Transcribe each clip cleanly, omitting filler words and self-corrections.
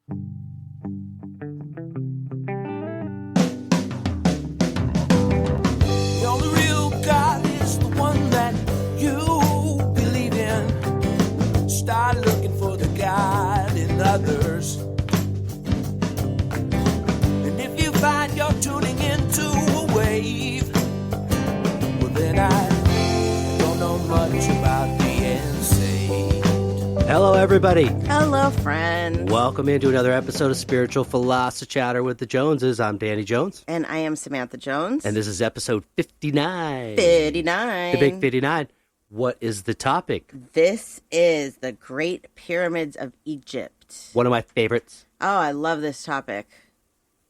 The only real God is the one that you believe in. Start looking for the God in others. And if you find you're tuning into a wave, well then I don't know much about the insane. Hello, everybody. Hello, friends. Welcome into another episode of Spiritual Philos-o-Chatter with the Joneses. I'm Danny Jones. And I am Samantha Jones. And this is episode 59. 59. The big 59. What is the topic? This is the Great Pyramids of Egypt. One of my favorites. Oh, I love this topic.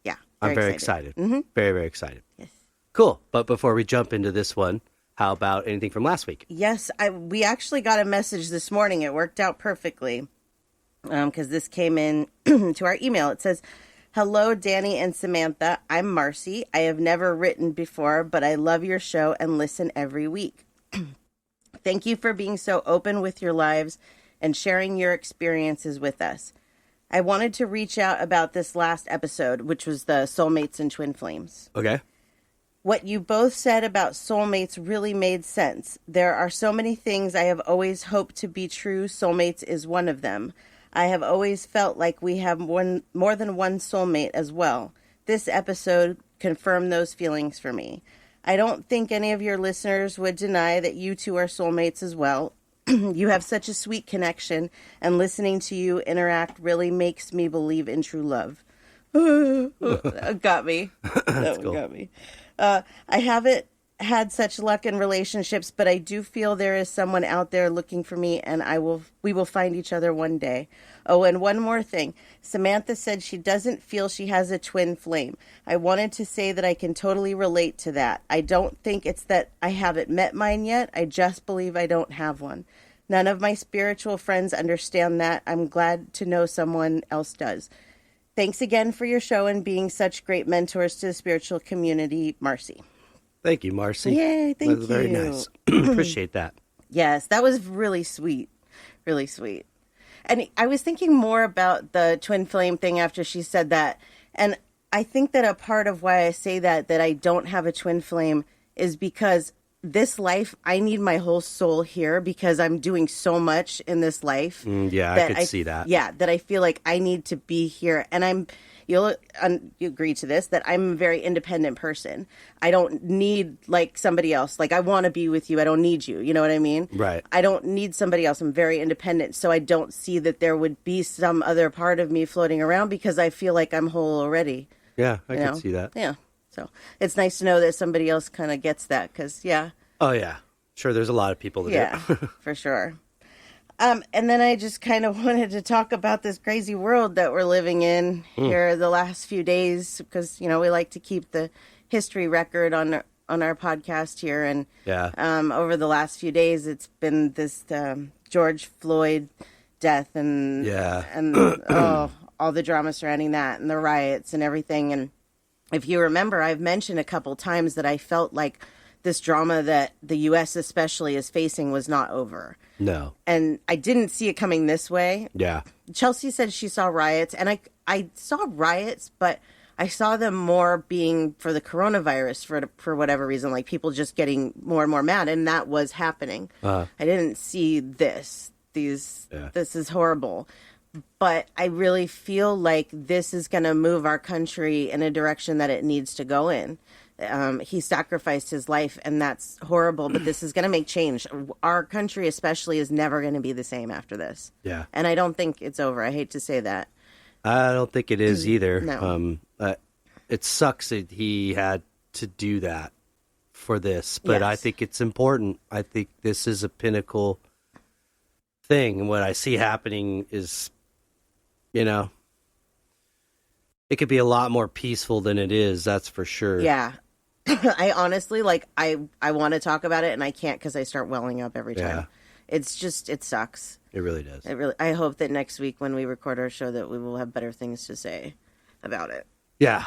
Yeah. I'm very excited. Mm-hmm. Very, very excited. Yes. Cool. But before we jump into this one, how about anything from last week? Yes, we actually got a message this morning. It worked out perfectly because this came in to our email. It says, "Hello, Danny and Samantha. I'm Marcy. I have never written before, but I love your show and listen every week. Thank you for being so open with your lives and sharing your experiences with us. I wanted to reach out about this last episode, which was the soulmates and twin flames. Okay. What you both said about soulmates really made sense. There are so many things I have always hoped to be true. Soulmates is one of them. I have always felt like we have more than one soulmate as well. This episode confirmed those feelings for me. I don't think any of your listeners would deny that you two are soulmates as well. You have such a sweet connection, and listening to you interact really makes me believe in true love." Got me. That cool. Got me. I haven't had such luck in relationships, but I do feel there is someone out there looking for me, and we will find each other one day. Oh, and one more thing. Samantha said she doesn't feel she has a twin flame. I wanted to say that I can totally relate to that. I don't think it's that I haven't met mine yet. I just believe I don't have one. None of my spiritual friends understand that. I'm glad to know someone else does. Thanks again for your show and being such great mentors to the spiritual community, Marcy. Thank you, Marcy. Yay, thank you. That was very nice. Appreciate that. Yes, that was really sweet. Really sweet. And I was thinking more about the twin flame thing after she said that. And I think that a part of why I say that I don't have a twin flame is because this life, I need my whole soul here because I'm doing so much in this life. Yeah, I could see that. Yeah, that I feel like I need to be here. And you agree to this, that I'm a very independent person. I don't need like somebody else. Like I want to be with you. I don't need you. You know what I mean? Right. I don't need somebody else. I'm very independent. So I don't see that there would be some other part of me floating around because I feel like I'm whole already. Yeah, I can see that. Yeah. So it's nice to know that somebody else kind of gets that because, yeah. Oh, yeah. Sure, there's a lot of people that do. For sure. And then I just kind of wanted to talk about this crazy world that we're living in here the last few days because, you know, we like to keep the history record on our podcast here. And over the last few days, it's been this George Floyd death and all the drama surrounding that and the riots and everything. And if you remember, I've mentioned a couple times that I felt like this drama that the U.S. especially is facing was not over. No. And I didn't see it coming this way. Yeah. Chelsea said she saw riots, and I saw riots, but I saw them more being for the coronavirus for whatever reason, like people just getting more and more mad, and that was happening. I didn't see this. This is horrible. But I really feel like this is going to move our country in a direction that it needs to go in. He sacrificed his life, and that's horrible, but this is going to make change. Our country especially is never going to be the same after this. Yeah. And I don't think it's over. I hate to say that. I don't think it is either. No. It sucks that he had to do that for this, but I think it's important. I think this is a pinnacle thing. And what I see happening is, you know, it could be a lot more peaceful than it is. That's for sure. Yeah. I honestly, like, I want to talk about it, and I can't because I start welling up every time. It's just, it sucks. It really does. I hope that next week when we record our show that we will have better things to say about it. Yeah.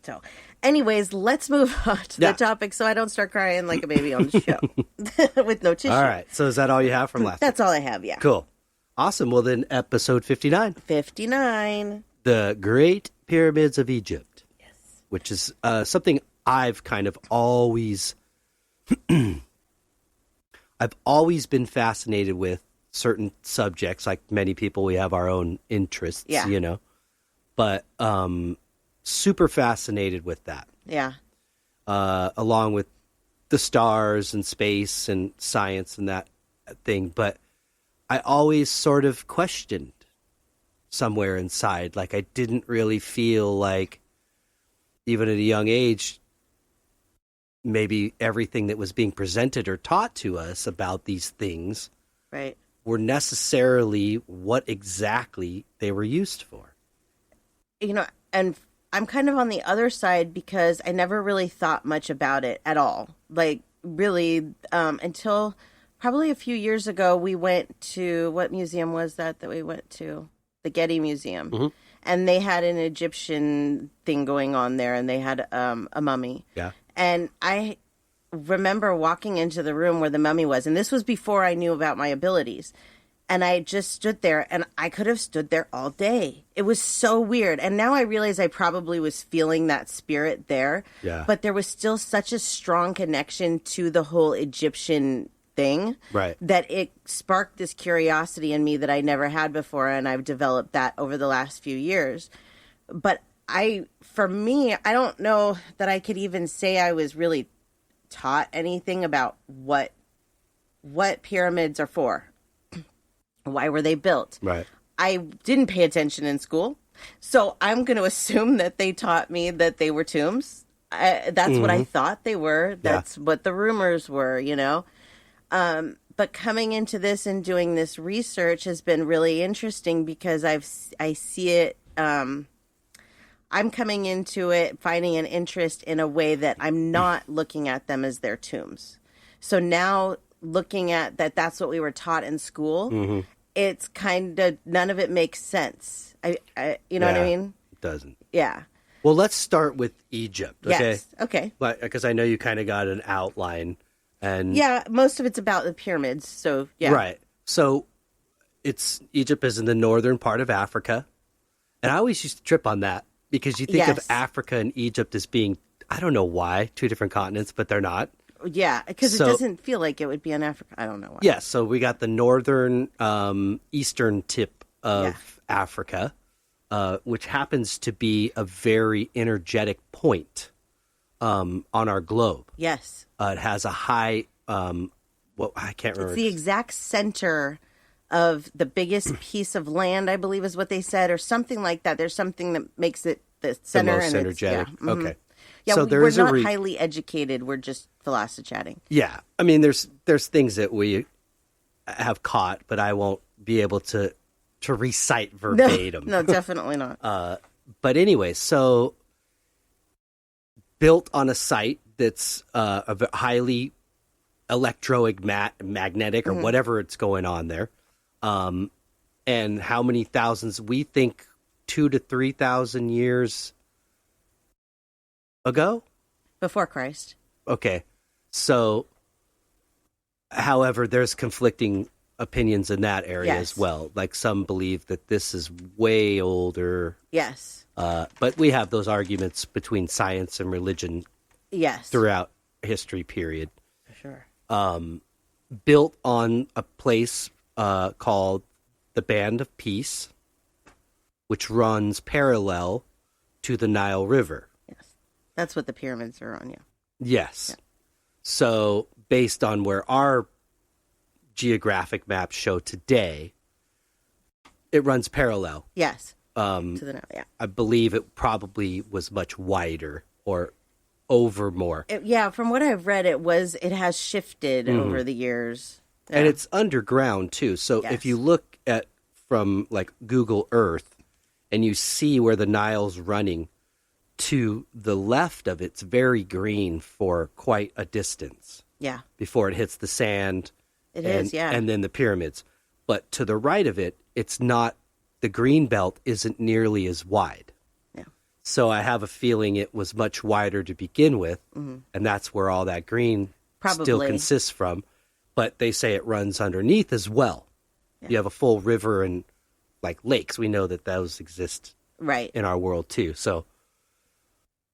So, anyways, let's move on to the topic so I don't start crying like a baby on the show with no tissue. All right. So is that all you have from last That's all I have, yeah. Cool. Awesome. Well, then episode 59. 59. The Great Pyramids of Egypt. Yes. Which is something I've kind of always... I've always been fascinated with certain subjects. Like many people, we have our own interests, you know. But super fascinated with that. Yeah. Along with the stars and space and science and that thing. But I always sort of questioned somewhere inside. Like I didn't really feel like, even at a young age, maybe everything that was being presented or taught to us about these things were necessarily what exactly they were used for. You know, and I'm kind of on the other side because I never really thought much about it at all. Like, really, until probably a few years ago, we went to, what museum was that we went to? The Getty Museum. Mm-hmm. And they had an Egyptian thing going on there, and they had a mummy. Yeah. And I remember walking into the room where the mummy was, and this was before I knew about my abilities. And I just stood there, and I could have stood there all day. It was so weird. And now I realize I probably was feeling that spirit there. Yeah. But there was still such a strong connection to the whole Egyptian thing. Right. That it sparked this curiosity in me that I never had before. And I've developed that over the last few years. But for me, I don't know that I could even say I was really taught anything about what pyramids are for. Why were they built? Right. I didn't pay attention in school, so I'm going to assume that they taught me that they were tombs. That's what I thought they were. That's what the rumors were, you know. But coming into this and doing this research has been really interesting because I see it. I'm coming into it finding an interest in a way that I'm not looking at them as their tombs. So now looking at that's what we were taught in school. Mm-hmm. It's kind of, none of it makes sense. You know what I mean? It doesn't. Yeah. Well, let's start with Egypt, okay? Yes. Okay. Because I know you kind of got an outline. And yeah, most of it's about the pyramids, so yeah. Right. So Egypt is in the northern part of Africa. And I always used to trip on that because you think of Africa and Egypt as being, I don't know why, two different continents, but they're not. Yeah, because it doesn't feel like it would be in Africa. I don't know why. Yeah, so we got the northern, eastern tip of Africa, which happens to be a very energetic point on our globe. Yes. It has a high, I can't remember. It's the exact center of the biggest piece of land, I believe is what they said, or something like that. There's something that makes it the center. The most energetic. Okay. Yeah, so we're not highly educated. We're just philos-o-chatting. Yeah. I mean, there's things that we have caught, but I won't be able to recite verbatim. No, definitely not. But anyway, so built on a site that's a highly electromagnetic or whatever it's going on there. And how many thousands? We think 2,000 to 3,000 years ago? Before Christ. Okay. So, however, there's conflicting opinions in that area as well. Like some believe that this is way older. Yes. But we have those arguments between science and religion throughout history period. For sure. Built on a place called the Band of Peace, which runs parallel to the Nile River. Yes. That's what the pyramids are on, Yes. Yeah. So, based on where our geographic maps show today, it runs parallel. Yes. To the Nile, I believe it probably was much wider or over more. From what I've read, it has shifted over the years. Yeah. And it's underground too. So if you look at from like Google Earth and you see where the Nile's running, to the left of it's very green for quite a distance. Yeah. Before it hits the sand. It is. And then the pyramids. But to the right of it, it's not, the green belt isn't nearly as wide. Yeah. So I have a feeling it was much wider to begin with, and that's where all that green still consists from. But they say it runs underneath as well. You have a full river and like lakes. We know that those exist Right. in our world too. So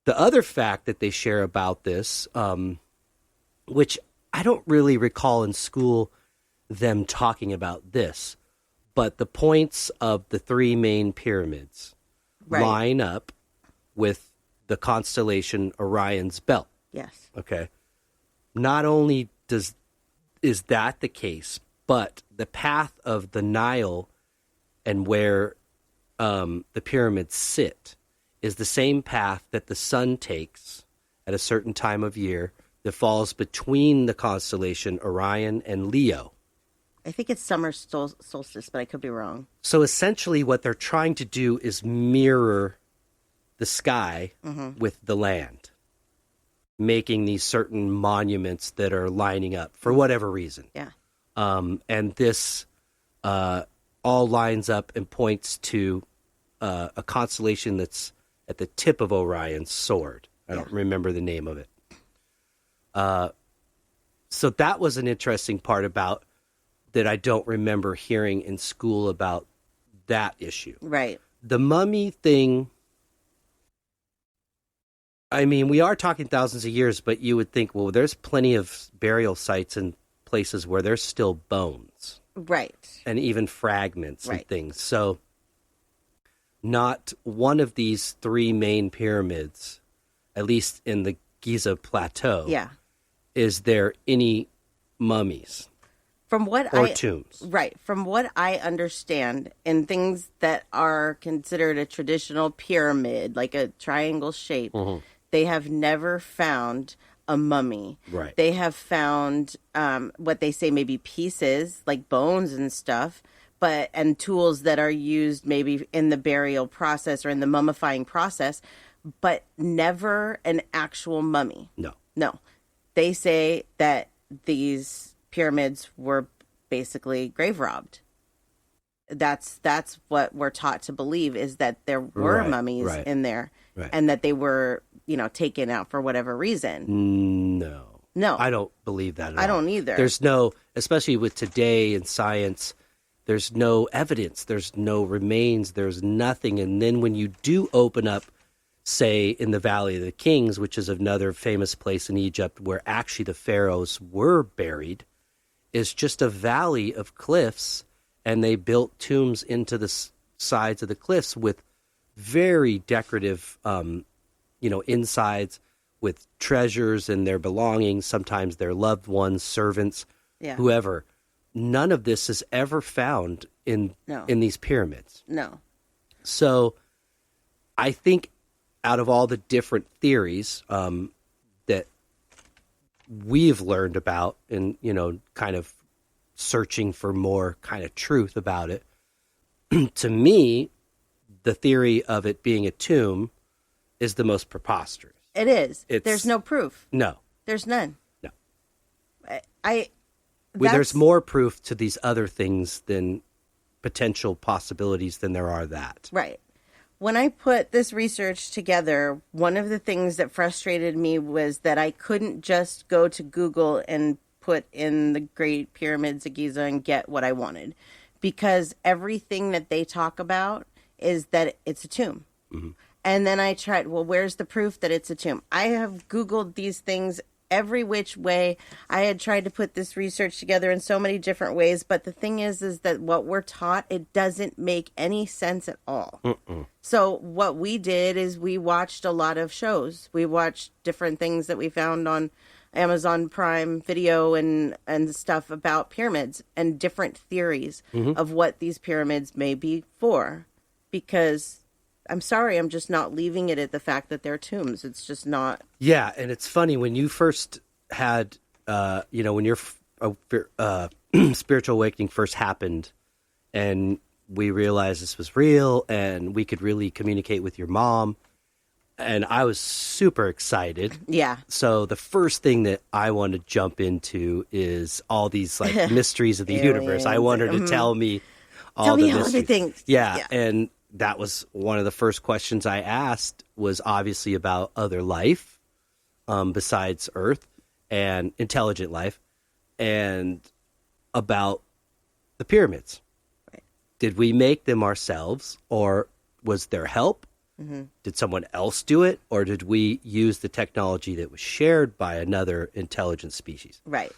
the other fact that they share about this, which I don't really recall in school them talking about this, but the points of the three main pyramids line up with the constellation Orion's belt. Yes. Okay. Not only is that the case, but the path of the Nile and where the pyramids sit is the same path that the sun takes at a certain time of year that falls between the constellation Orion and Leo. I think it's summer solstice, but I could be wrong. So essentially what they're trying to do is mirror the sky with the land, making these certain monuments that are lining up for whatever reason. Yeah. And this all lines up and points to a constellation that's at the tip of Orion's sword. I don't remember the name of it. So that was an interesting part about that I don't remember hearing in school about that issue. Right. The mummy thing, I mean, we are talking thousands of years, but you would think, well, there's plenty of burial sites and places where there's still bones. Right. And even fragments and things. So not one of these three main pyramids, at least in the Giza Plateau, is there any mummies from what or tombs. Right. From what I understand, in things that are considered a traditional pyramid, like a triangle shape, they have never found a mummy. Right. They have found what they say maybe pieces, like bones and stuff, and tools that are used maybe in the burial process or in the mummifying process, but never an actual mummy. No. They say that these pyramids were basically grave robbed. That's what we're taught to believe, is that there were mummies in there and that they were, taken out for whatever reason. No. I don't believe that at all. I don't either. There's no, especially with today in science, there's no evidence, there's no remains, there's nothing. And then when you do open up, say, in the Valley of the Kings, which is another famous place in Egypt where actually the pharaohs were buried, is just a valley of cliffs, and they built tombs into the sides of the cliffs with very decorative, insides with treasures and their belongings, sometimes their loved ones, servants, whoever. None of this is ever found in these pyramids. No. So I think out of all the different theories that we've learned about and, kind of searching for more kind of truth about it, to me, the theory of it being a tomb is the most preposterous. It is. There's no proof. No. There's none. No. There's more proof to these other things than potential possibilities than there are that. Right. When I put this research together, one of the things that frustrated me was that I couldn't just go to Google and put in the Great Pyramids of Giza and get what I wanted, because everything that they talk about is that it's a tomb. Mm-hmm. And then I tried, well, where's the proof that it's a tomb? I have Googled these things every which way. I had tried to put this research together in so many different ways, but the thing is that what we're taught, it doesn't make any sense at all. So what we did is we watched a lot of shows. We watched different things that we found on Amazon Prime Video and stuff about pyramids and different theories of what these pyramids may be for, because I'm sorry, I'm just not leaving it at the fact that they're tombs. It's just not. Yeah, and it's funny, when you first had, when your spiritual awakening first happened, and we realized this was real, and we could really communicate with your mom, and I was super excited. Yeah. So the first thing that I want to jump into is all these mysteries of the universe. I want her to tell me all the mysteries. Everything. Yeah, and that was one of the first questions I asked, was obviously about other life besides Earth, and intelligent life, and about the pyramids. Did we make them ourselves, or was there help? Did someone else do it, or did we use the technology that was shared by another intelligent species? Right.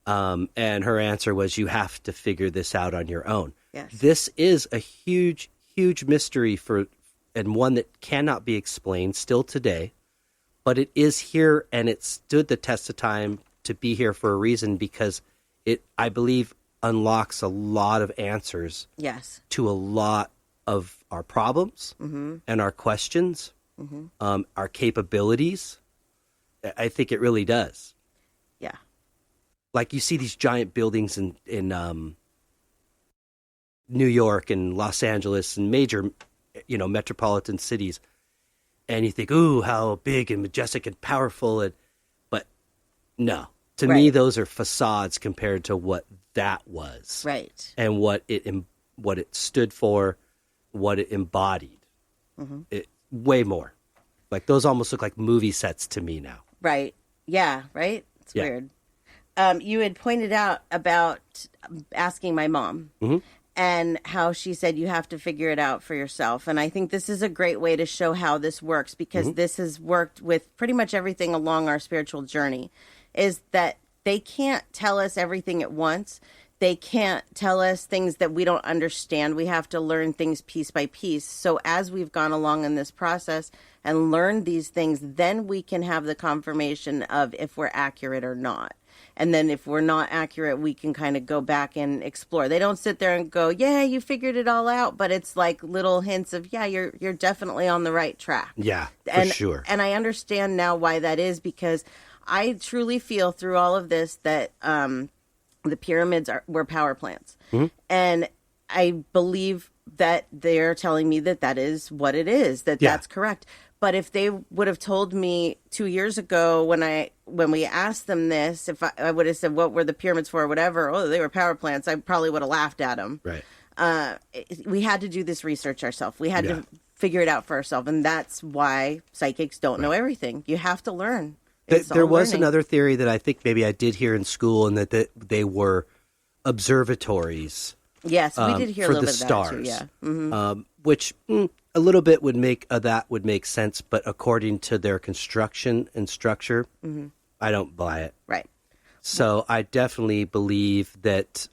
And her answer was, you have to figure this out on your own. Yes. This is a huge, huge mystery and one that cannot be explained still today, but it is here, and it stood the test of time to be here for a reason, because it, I believe, unlocks a lot of answers Yes. to a lot of our problems and our questions, our capabilities. I think it really does. Yeah. Like, you see these giant buildings in New York and Los Angeles and major, metropolitan cities, and you think, ooh, how big and majestic and powerful. But no, to me, Right. those are facades compared to what that was. Right. And what it stood for, what it embodied. It way more. Like, those almost look like movie sets to me now. Right. Yeah. Right. It's Yeah. weird. You had pointed out about asking my mom and how she said you have to figure it out for yourself. And I think this is a great way to show how this works, because this has worked with pretty much everything along our spiritual journey, is that they can't tell us everything at once. They can't tell us things that we don't understand. We have to learn things piece by piece. So as we've gone along in this process and learned these things, then we can have the confirmation of if we're accurate or not. And then if we're not accurate, we can kind of go back and explore. They don't sit there and go, yeah, you figured it all out. But it's like little hints of, yeah, you're definitely on the right track. Yeah, And, for sure. And I understand now why that is, because I truly feel through all of this that the pyramids were power plants. And I believe that they're telling me that is what it is, that's correct. But if they would have told me 2 years ago when we asked them this, if I would have said, what were the pyramids for or whatever, oh, they were power plants, I probably would have laughed at them. Right. We had to do this research ourselves. We had to figure it out for ourselves. And that's why psychics don't know everything. You have to learn. There was another theory that I think maybe I did hear in school, and that they were observatories. Yes, we did hear a for little the bit of stars, that too, yeah. Which a little bit would make sense, but according to their construction and structure, I don't buy it. Right. So I definitely believe that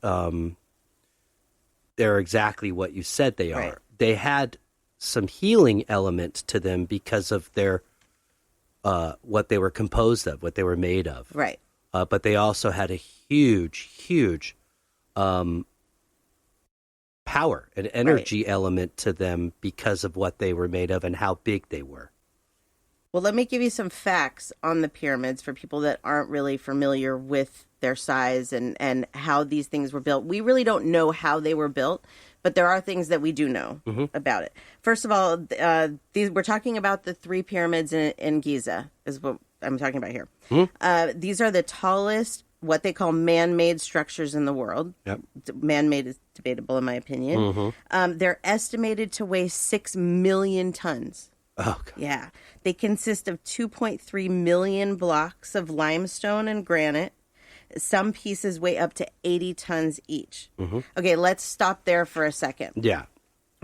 they're exactly what you said they are. Right. They had some healing element to them because of their what they were composed of, what they were made of. Right. But they also had a huge, huge power and energy element to them because of what they were made of and how big they were. Well, let me give you some facts on the pyramids for people that aren't really familiar with their size and how these things were built. We really don't know how they were built, but there are things that we do know about it. First of all, we're talking about the 3 pyramids in Giza, is what I'm talking about here. These are the tallest, what they call man-made structures in the world. Yep. Man-made is debatable, in my opinion. They're estimated to weigh 6 million tons. Oh, God. Yeah. They consist of 2.3 million blocks of limestone and granite. Some pieces weigh up to 80 tons each. Okay, let's stop there for a second. Yeah.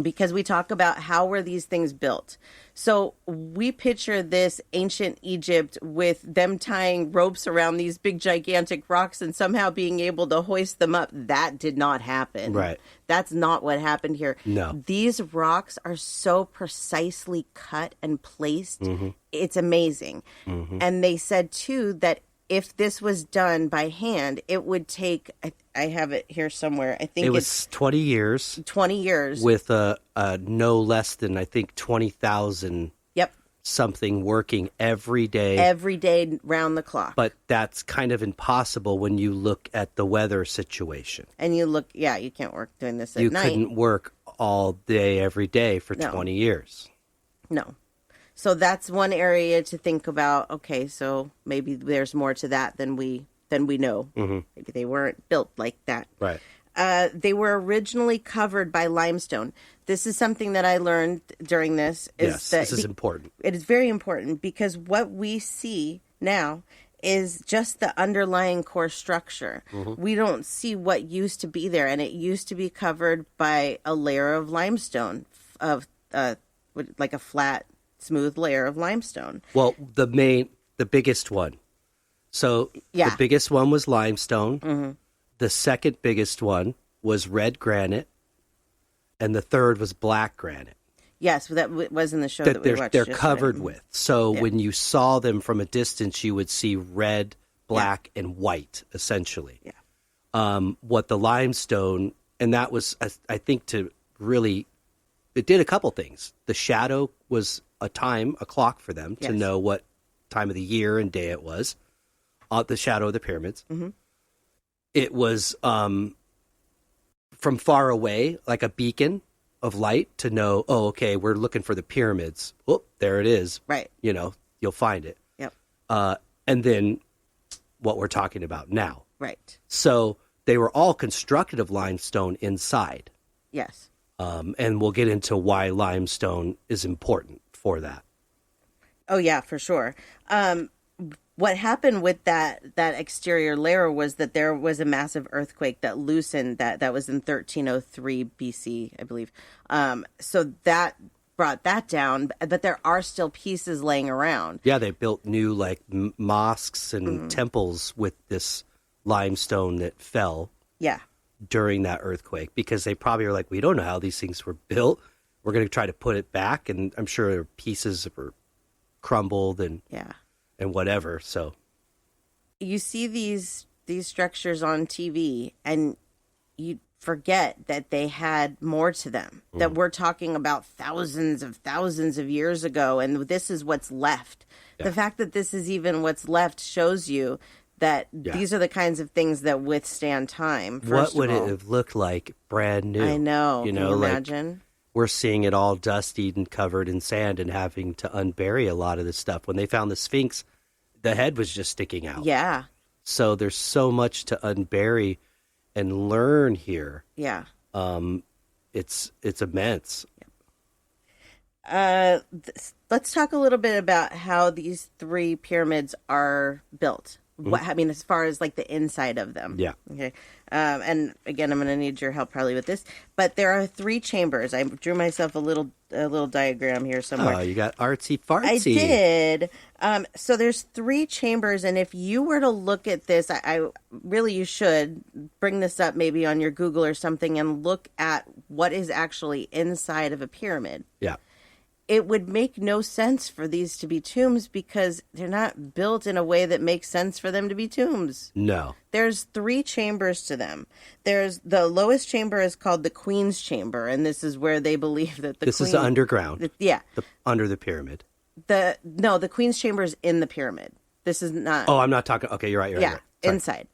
Because we talk about how were these things built. So we picture this ancient Egypt with them tying ropes around these big gigantic rocks and somehow being able to hoist them up. That did not happen. Right. That's not what happened here. No. These rocks are so precisely cut and placed. It's amazing. And they said too that if this was done by hand, it would take, I have it here somewhere. I think It was it's 20 years 20 years. with no less than, I think, 20,000 Yep. something working every day. Every day round the clock. But that's kind of impossible when you look at the weather situation. And you look, yeah, you can't work doing this at You night. couldn't work all day, every day for No. 20 years. No. So that's one area to think about. Okay, so maybe there's more to that than we know. Maybe they weren't built like that. Right. They were originally covered by limestone. This is something that I learned during this. Yes, this is important. It is very important because what we see now is just the underlying core structure. We don't see what used to be there, and it used to be covered by a layer of limestone, of like a flat, smooth layer of limestone. Well, the biggest one. So the biggest one was limestone. The second biggest one was red granite, and the third was black granite. Yes, that was in the show that we watched. They're covered with. So when you saw them from a distance, you would see red, black, and white, essentially. Yeah. What the limestone, and that was, I think, to really, it did a couple things. The shadow was a clock for them to know what time of the year and day it was. The shadow of the pyramids. It was from far away, like a beacon of light to know, oh, okay, we're looking for the pyramids. Oh, there it is. Right. You'll find it. Yep. And then what we're talking about now. Right. So they were all constructed of limestone inside. Yes. And we'll get into why limestone is important for that. Oh, yeah, for sure. What happened with that exterior layer was that there was a massive earthquake that loosened that was in 1303 BC, I believe. So that brought that down, but there are still pieces laying around. Yeah, they built new mosques and temples with this limestone that fell. Yeah. During that earthquake, because they probably were like, we don't know how these things were built. We're going to try to put it back, and I'm sure pieces were crumbled and whatever. So you see these structures on TV, and you forget that they had more to them. That we're talking about thousands of years ago, and this is what's left. The fact that this is even what's left shows you that these are the kinds of things that withstand time. What would it have looked like brand new? I know. Can you imagine? Like, we're seeing it all dusty and covered in sand and having to unbury a lot of this stuff. When they found the Sphinx, the head was just sticking out. Yeah. So there's so much to unbury and learn here. Yeah. It's immense. Let's talk a little bit about how these three pyramids are built. I mean, as far as like the inside of them. Yeah. Okay. And again, I'm going to need your help probably with this, but there are three chambers. I drew myself a little diagram here somewhere. Oh, you got artsy fartsy. I did. So there's three chambers, and if you were to look at this, I really, you should bring this up maybe on your Google or something and look at what is actually inside of a pyramid. Yeah. It would make no sense for these to be tombs because they're not built in a way that makes sense for them to be tombs. No. There's three chambers to them. There's the lowest chamber is called the Queen's Chamber, and this is where they believe that the This Queen... is underground. Under the pyramid. The Queen's Chamber is in the pyramid. This is not... Oh, I'm not talking... Okay, you're right. You're right. Inside.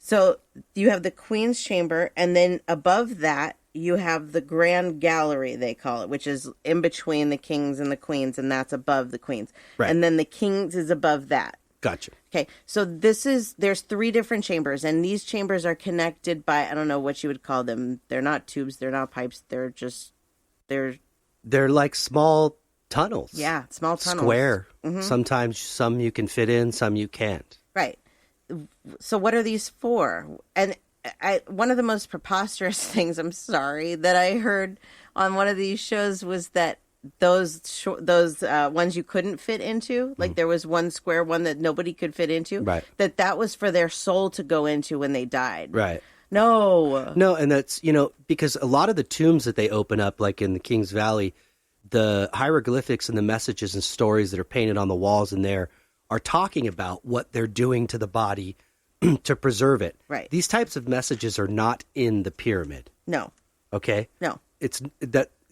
So you have the Queen's Chamber, and then above that, you have the Grand Gallery, they call it, which is in between the kings and the queens, and that's above the queens. Right. And then the kings is above that. Gotcha. Okay, so there's three different chambers, and these chambers are connected by, I don't know what you would call them. They're not tubes, they're not pipes, they're like small tunnels. Yeah, small tunnels. Square. Mm-hmm. Sometimes some you can fit in, some you can't. Right. So what are these for? And one of the most preposterous things, I'm sorry, that I heard on one of these shows was that those ones you couldn't fit into, like there was one square one that nobody could fit into, right? That was for their soul to go into when they died, right? No, and that's because a lot of the tombs that they open up, like in the Kings Valley, the hieroglyphics and the messages and stories that are painted on the walls in there are talking about what they're doing to the body to preserve it. Right. These types of messages are not in the pyramid. No. Okay? No.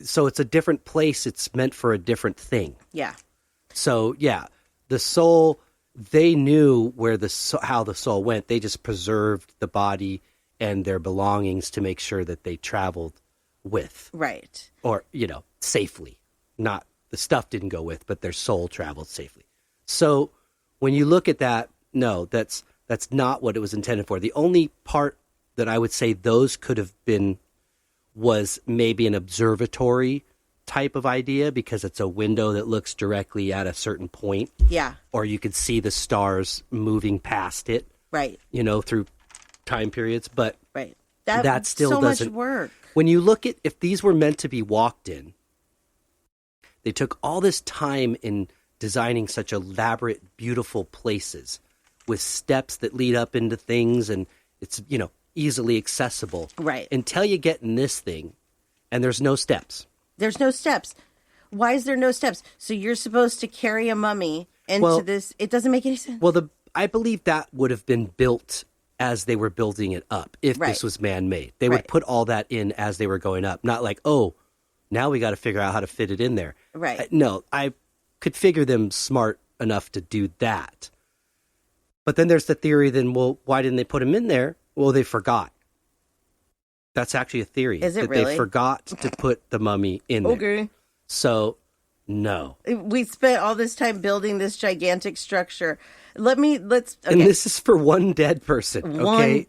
So it's a different place. It's meant for a different thing. Yeah. So, yeah, the soul, they knew how the soul went. They just preserved the body and their belongings to make sure that they traveled with. Right. Or, safely. Not the stuff didn't go with, but their soul traveled safely. So when you look at that, no, that's not what it was intended for. The only part that I would say those could have been was maybe an observatory type of idea because it's a window that looks directly at a certain point. Yeah. Or you could see the stars moving past it. Right. Through time periods. But right. That still so doesn't much work. When you look at if these were meant to be walked in, they took all this time in designing such elaborate, beautiful places with steps that lead up into things, and it's, easily accessible. Right. Until you get in this thing, and there's no steps. There's no steps. Why is there no steps? So you're supposed to carry a mummy into this. It doesn't make any sense. Well, I believe that would have been built as they were building it up if this was man-made. They would put all that in as they were going up. Not like, oh, now we got to figure out how to fit it in there. Right. No, I could figure them smart enough to do that. But then there's the theory, why didn't they put him in there? Well, they forgot. That's actually a theory. Is it that really? They forgot to put the mummy in there. Okay. So, no. We spent all this time building this gigantic structure. Okay. And this is for one dead person, okay?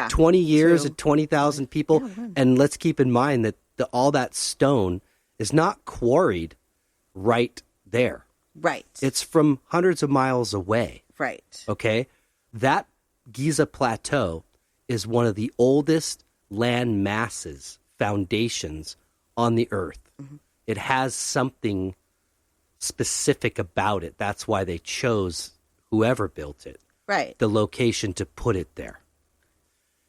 20 years and 20,000 people. And let's keep in mind that all that stone is not quarried right there. Right. It's from hundreds of miles away. Right. Okay? That Giza Plateau is one of the oldest land masses, foundations on the earth. Mm-hmm. It has something specific about it. That's why they chose whoever built it. Right. The location to put it there.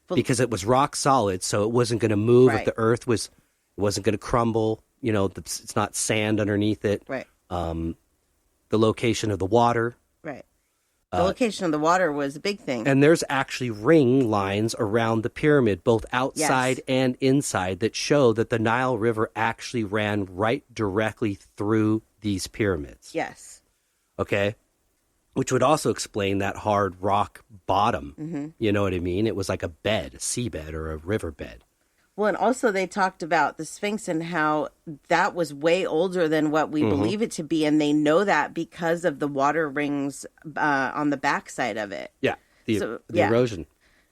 Because it was rock solid, so it wasn't going to move. Right. If the earth wasn't going to crumble. It's not sand underneath it. Right. The location of the water. Right. The location of the water was a big thing. And there's actually ring lines around the pyramid, both outside and inside, that show that the Nile River actually ran right directly through these pyramids. Yes. Okay? Which would also explain that hard rock bottom. Mm-hmm. You know what I mean? It was like a bed, a seabed or a riverbed. Well, and also they talked about the Sphinx and how that was way older than what we believe it to be. And they know that because of the water rings on the backside of it. Yeah, the erosion.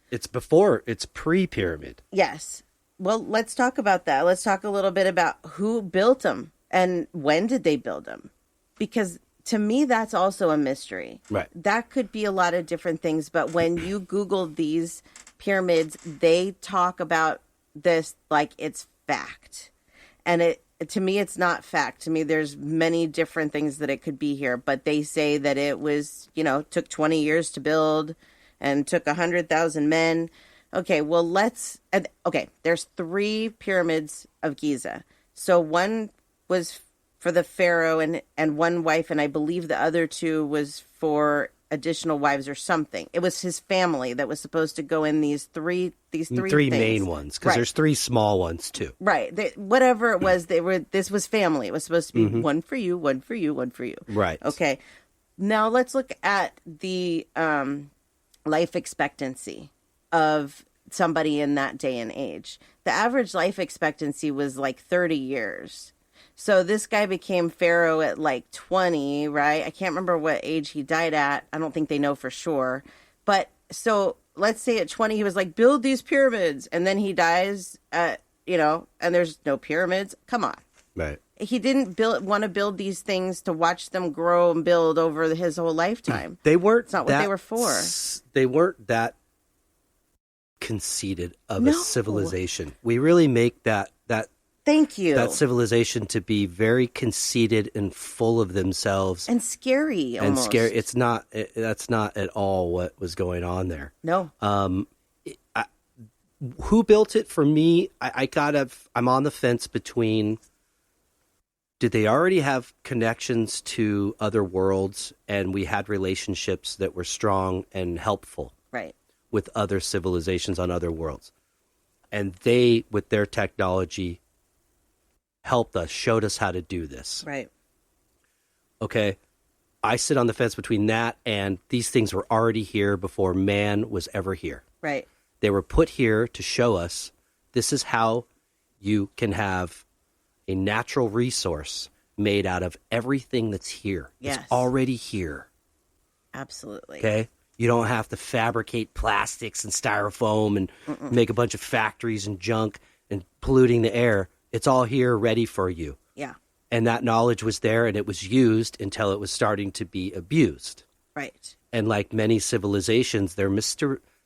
It's pre-pyramid. Yes. Well, let's talk about that. Let's talk a little bit about who built them and when did they build them? Because to me, that's also a mystery. Right. That could be a lot of different things. But when you Google these pyramids, they talk about this like it's fact, and to me it's not fact. To me, there's many different things that it could be here, but they say that it was took 20 years to build and took 100,000 men. Okay, well there's 3 pyramids of Giza. So one was for the pharaoh and one wife, and I believe the other 2 was for additional wives or something. It was his family that was supposed to go in these three things. Main ones, because there's 3 small ones too. Right. Whatever it was, this was family. It was supposed to be one for you, one for you, one for you. Right. Okay. Now let's look at the life expectancy of somebody in that day and age. The average life expectancy was like 30 years. So this guy became pharaoh at like 20, right? I can't remember what age he died at. I don't think they know for sure. But so let's say at 20, he was like, build these pyramids. And then he dies at, and there's no pyramids. Come on. Right. He didn't want to build these things to watch them grow and build over his whole lifetime. They weren't. It's not what they were for. They weren't that conceited of a civilization. We really make that Thank you. that civilization to be very conceited and full of themselves and scary. Almost. And scary. It's not. That's not at all what was going on there. No. Who built it? For me, I'm on the fence between. Did they already have connections to other worlds, and we had relationships that were strong and helpful, right, with other civilizations on other worlds, and they, with their technology, helped us, showed us how to do this. Right. Okay. I sit on the fence between that and these things were already here before man was ever here. Right. They were put here to show us this is how you can have a natural resource made out of everything that's here. Yes. It's already here. Absolutely. Okay. You don't have to fabricate plastics and styrofoam and make a bunch of factories and junk and polluting the air. It's all here ready for you. Yeah. And that knowledge was there, and it was used until it was starting to be abused. Right. And like many civilizations, they're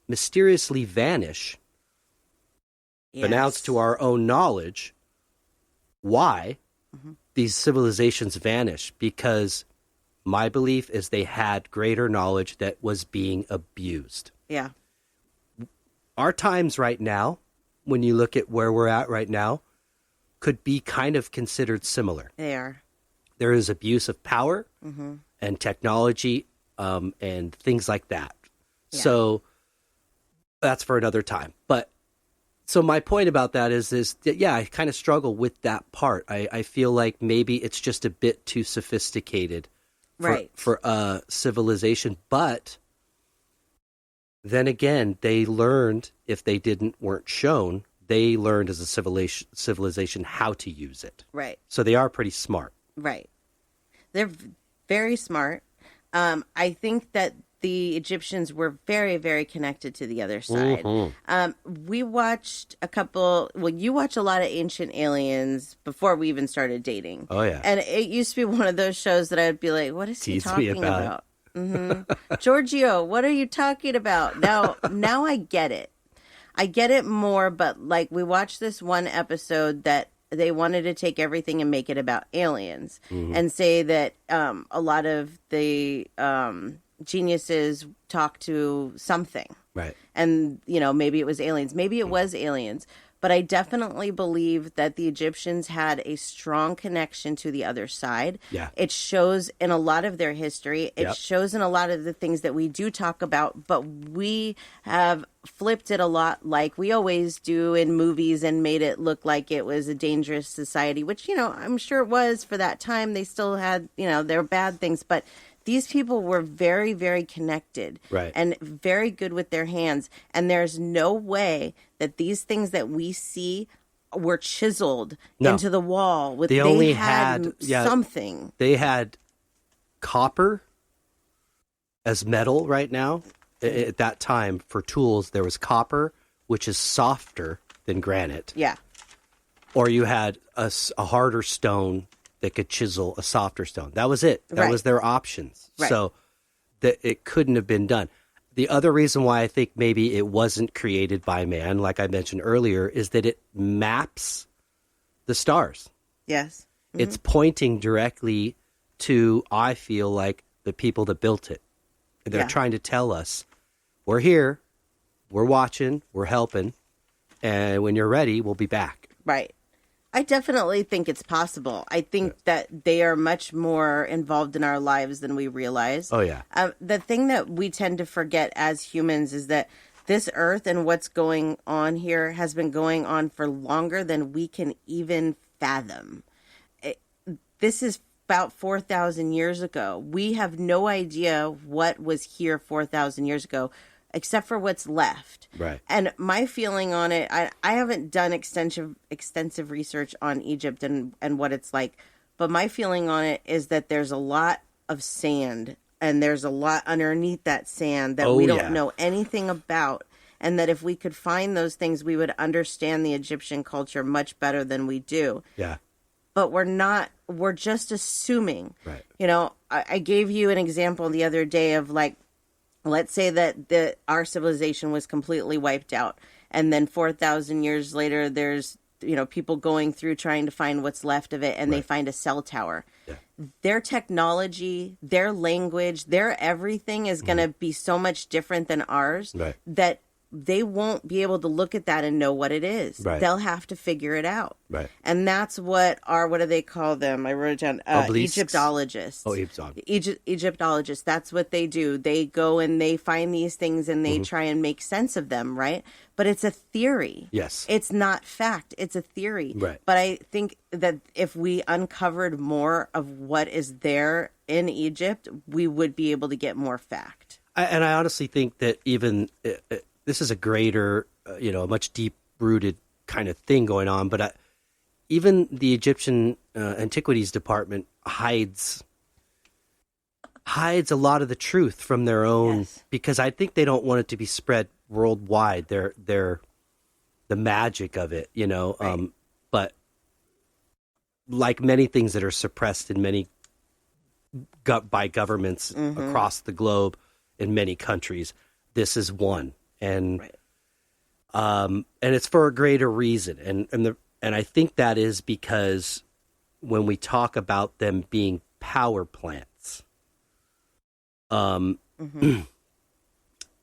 mysteriously vanish, Yes. announced to our own knowledge. Why these civilizations vanish? Because my belief is they had greater knowledge that was being abused. Yeah. Our times right now, when you look at where we're at right now, could be kind of considered similar. They are. There is abuse of power and technology and things like that. Yeah. So that's for another time. But so my point about that is that, yeah, I kind of struggle with that part. I feel like maybe it's just a bit too sophisticated for a civilization. But then again, they learned, if they weren't shown, they learned as a civilization how to use it. Right. So they are pretty smart. Right. They're very smart. I think that the Egyptians were very, very connected to the other side. We watched you watch a lot of Ancient Aliens before we even started dating. Oh, yeah. And it used to be one of those shows that I'd be like, what is he Tease talking me about Giorgio, what are you talking about? Now I get it. I get it more, but like we watched this one episode that they wanted to take everything and make it about aliens and say that a lot of the geniuses talk to something. Right. And, maybe it was aliens. Maybe it was aliens. But I definitely believe that the Egyptians had a strong connection to the other side. Yeah. It shows in a lot of their history. It shows in a lot of the things that we do talk about, but we have flipped it a lot like we always do in movies and made it look like it was a dangerous society, which, I'm sure it was for that time. They still had, their bad things, but these people were very, very connected and very good with their hands. And there's no way that these things that we see were chiseled into the wall. They only had something. They had copper as metal right now. At that time, for tools, there was copper, which is softer than granite. Yeah. Or you had a harder stone that could chisel a softer stone. That was it. That was their options. Right. So that it couldn't have been done. The other reason why I think maybe it wasn't created by man, like I mentioned earlier, is that it maps the stars. Yes. It's pointing directly to, I feel like, the people that built it. They're trying to tell us, we're here, we're watching, we're helping, and when you're ready, we'll be back. Right. I definitely think it's possible. I think that they are much more involved in our lives than we realize. Oh, yeah. The thing that we tend to forget as humans is that this earth and what's going on here has been going on for longer than we can even fathom. This is about 4,000 years ago. We have no idea what was here 4,000 years ago, except for what's left. Right. And my feeling on it, I haven't done extensive research on Egypt and what it's like, but my feeling on it is that there's a lot of sand and there's a lot underneath that sand that we don't know anything about. And that if we could find those things, we would understand the Egyptian culture much better than we do. Yeah. But we're just assuming. Right. I gave you an example the other day of like, let's say that our civilization was completely wiped out. And then 4,000 years later, there's, people going through trying to find what's left of it. And they find a cell tower. Yeah. Their technology, their language, their everything is going to be so much different than ours that they won't be able to look at that and know what it is. Right. They'll have to figure it out. Right. And that's what what do they call them? I wrote it down. Egyptologists. Oh, Egyptologists. That's what they do. They go and they find these things and they try and make sense of them, right? But it's a theory. Yes. It's not fact. It's a theory. Right. But I think that if we uncovered more of what is there in Egypt, we would be able to get more fact. And I honestly think that even... this is a greater, a much deep-rooted kind of thing going on. But even the Egyptian Antiquities Department hides a lot of the truth from their own, because I think they don't want it to be spread worldwide. They're the magic of it, Right. But like many things that are suppressed in many by governments across the globe in many countries, this is one, and Right. and it's for a greater reason, and I think that is because when we talk about them being power plants,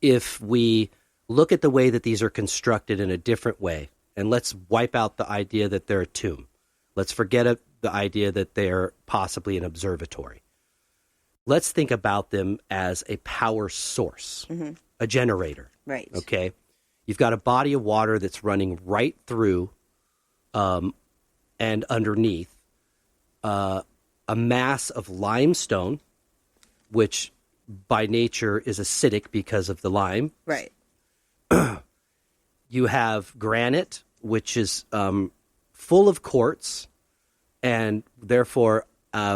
if we look at the way that these are constructed in a different way, and let's wipe out the idea that they're a tomb. Let's forget the idea that they're possibly an observatory. Let's think about them as a power source, a generator. Right. Okay? You've got a body of water that's running right through and underneath a mass of limestone, which by nature is acidic because of the lime. Right. You have granite, which is full of quartz and therefore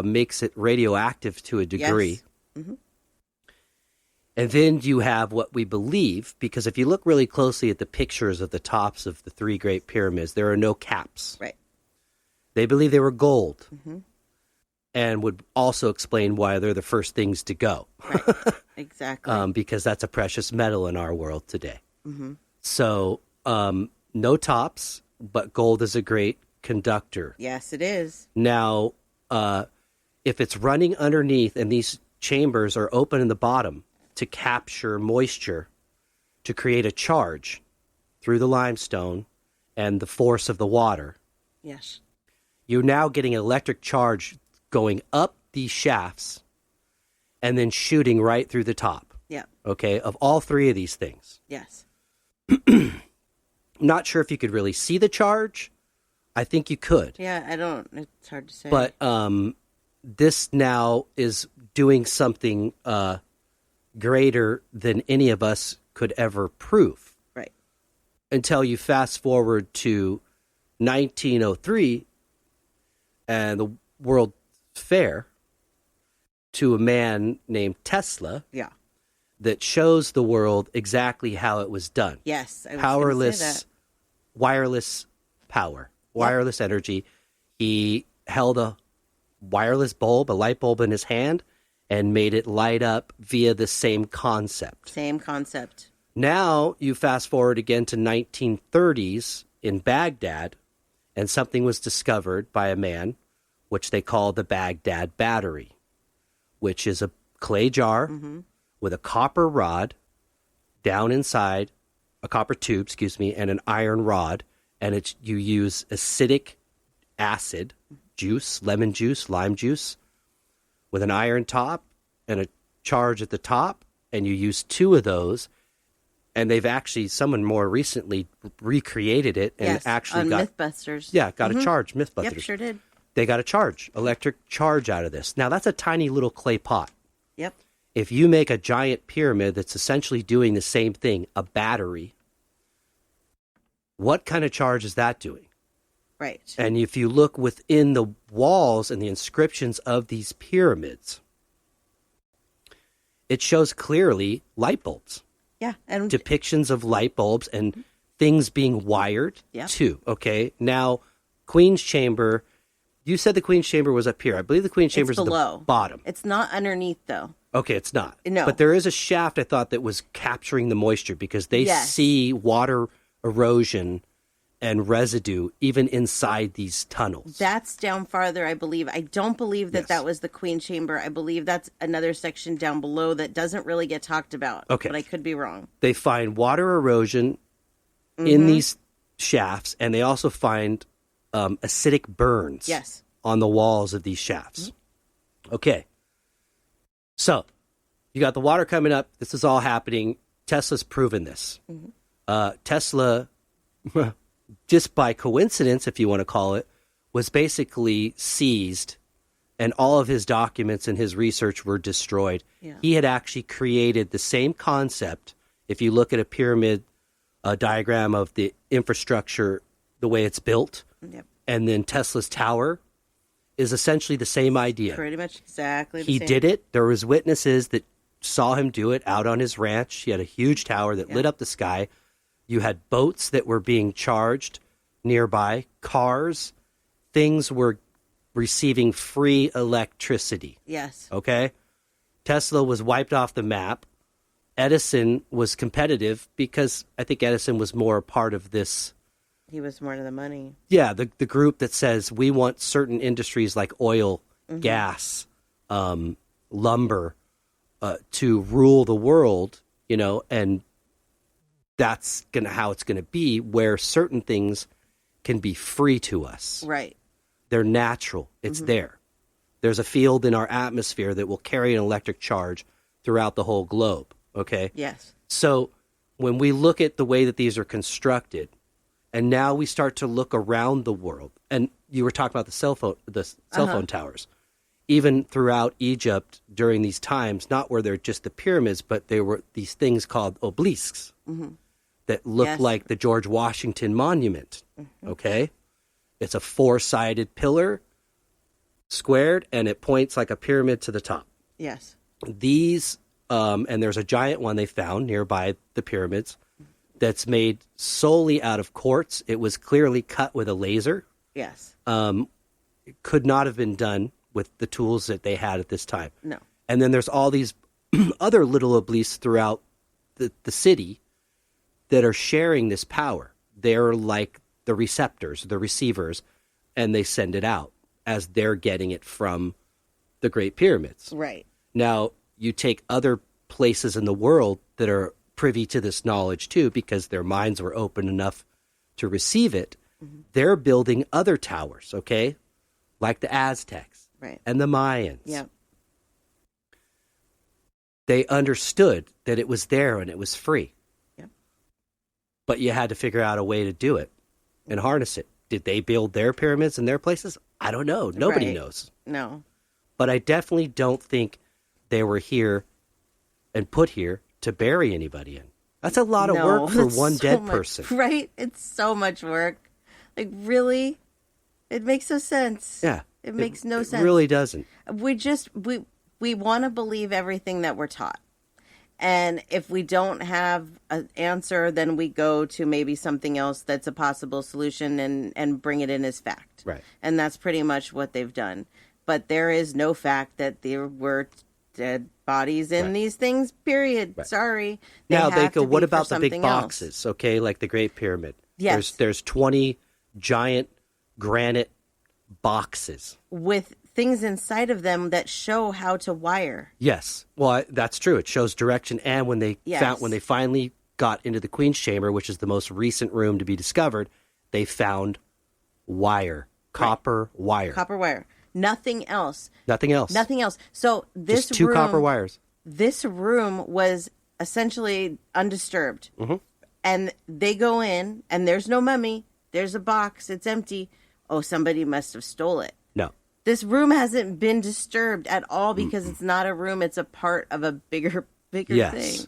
makes it radioactive to a degree. Yes. And then you have what we believe, because if you look really closely at the pictures of the tops of the three great pyramids, there are no caps. Right. They believe they were gold, and would also explain why they're the first things to go. Right. Exactly. Because that's a precious metal in our world today. So no tops, but gold is a great conductor. Yes, it is. Now, if it's running underneath and these chambers are open in the bottom to capture moisture, to create a charge through the limestone and the force of the water, Yes. you're now getting an electric charge going up these shafts and then shooting right through the top, Yeah. okay, of all three of these things. Yes. Not sure if you could really see the charge. I think you could. Yeah, I don't. It's hard to say. But this now is doing something greater than any of us could ever prove. Right. Until you fast forward to 1903 and the World Fair to a man named Tesla Yeah. that shows the world exactly how it was done. Yes. I was gonna say Powerless, that. wireless power, wireless energy. He held a wireless bulb, a light bulb in his hand, and made it light up via the same concept. Same concept. Now you fast forward again to 1930s in Baghdad, and something was discovered by a man, which they call the Baghdad battery, which is a clay jar with a copper rod down inside, a copper tube, and an iron rod, and you use acidic acid, juice, lemon juice, lime juice, with an iron top and a charge at the top, and you use two of those, and they've actually, someone more recently recreated it and Yes, actually on got Mythbusters. got a charge, Mythbusters. Yep, sure did. They got a charge, electric charge out of this. Now that's a tiny little clay pot. Yep. If you make a giant pyramid that's essentially doing the same thing, a battery, what kind of charge is that doing? Right. And if you look within the walls and the inscriptions of these pyramids, it shows clearly light bulbs, Yeah. And depictions of light bulbs and things being wired Yep. too. Okay. Now, Queen's Chamber, you said the Queen's Chamber was up here. I believe the Queen's Chamber is at below. the bottom. it's not underneath, though. Okay, it's not. No. But there is a shaft, I thought, that was capturing the moisture because they Yes. see water erosion and residue even inside these tunnels. That's down farther, I believe. I don't believe that Yes. that was the Queen Chamber. I believe that's another section down below that doesn't really get talked about. Okay. But I could be wrong. They find water erosion Mm-hmm. in these shafts, and they also find acidic burns Yes. on the walls of these shafts. Okay. So, you got the water coming up. This is all happening. Tesla's proven this. Tesla, just by coincidence, if you want to call it, was basically seized, and all of his documents and his research were destroyed. Yeah. He had actually created the same concept. If you look at a pyramid diagram of the infrastructure, the way it's built, Yep. and then Tesla's tower is essentially the same idea. Pretty much exactly the He same. did it. There was witnesses that saw him do it out on his ranch. He had a huge tower that lit up the sky. You had boats that were being charged nearby, cars. Things were receiving free electricity. Yes. Okay? Tesla was wiped off the map. Edison was competitive because I think Edison was more a part of this. He was more to the money. Yeah, the group that says we want certain industries like oil, gas, lumber to rule the world, and that's how it's going to be, where certain things can be free to us. Right. They're natural. It's there. There's a field in our atmosphere that will carry an electric charge throughout the whole globe. Okay? Yes. So when we look at the way that these are constructed, and now we start to look around the world, and you were talking about the cell phone towers, even throughout Egypt during these times, not where they're just the pyramids, but there were these things called obelisks that look like the George Washington Monument. Okay? It's a 4-sided pillar, squared, and it points like a pyramid to the top. Yes. These, and there's a giant one they found nearby the pyramids that's made solely out of quartz. It was clearly cut with a laser. Yes. It could not have been done with the tools that they had at this time. No. And then there's all these other little obelisks throughout the city that are sharing this power. They're like the receptors, the receivers, and they send it out as they're getting it from the Great Pyramids. Right. Now, you take other places in the world that are privy to this knowledge too, because their minds were open enough to receive it. They're building other towers, okay? Like the Aztecs and the Mayans. Yeah. They understood that it was there and it was free. Yep. But you had to figure out a way to do it and harness it. Did they build their pyramids in their places? I don't know. Nobody knows. No. But I definitely don't think they were here and put here to bury anybody in. That's a lot of work for one dead person. Right? It's so much work. Like, really? It makes no sense. Yeah. It makes no sense. It really doesn't. We want to believe everything that we're taught. And if we don't have an answer, then we go to maybe something else that's a possible solution and bring it in as fact. Right. And that's pretty much what they've done. But there is no fact that there were dead bodies in these things, period. Right. Sorry. Now they go, what about the big boxes? Okay, like the Great Pyramid. Yes. There's 20 giant granite boxes. With things inside of them that show how to wire. Yes. Well, that's true. It shows direction. And when they finally got into the Queen's Chamber, which is the most recent room to be discovered, they found wire. Copper wire. Copper wire. Nothing else. Nothing else. Nothing else. So this just two copper wires. This room was essentially undisturbed. And they go in, and there's no mummy. There's a box. It's empty. Oh, somebody must have stole it. No. This room hasn't been disturbed at all because it's not a room. It's a part of a bigger thing.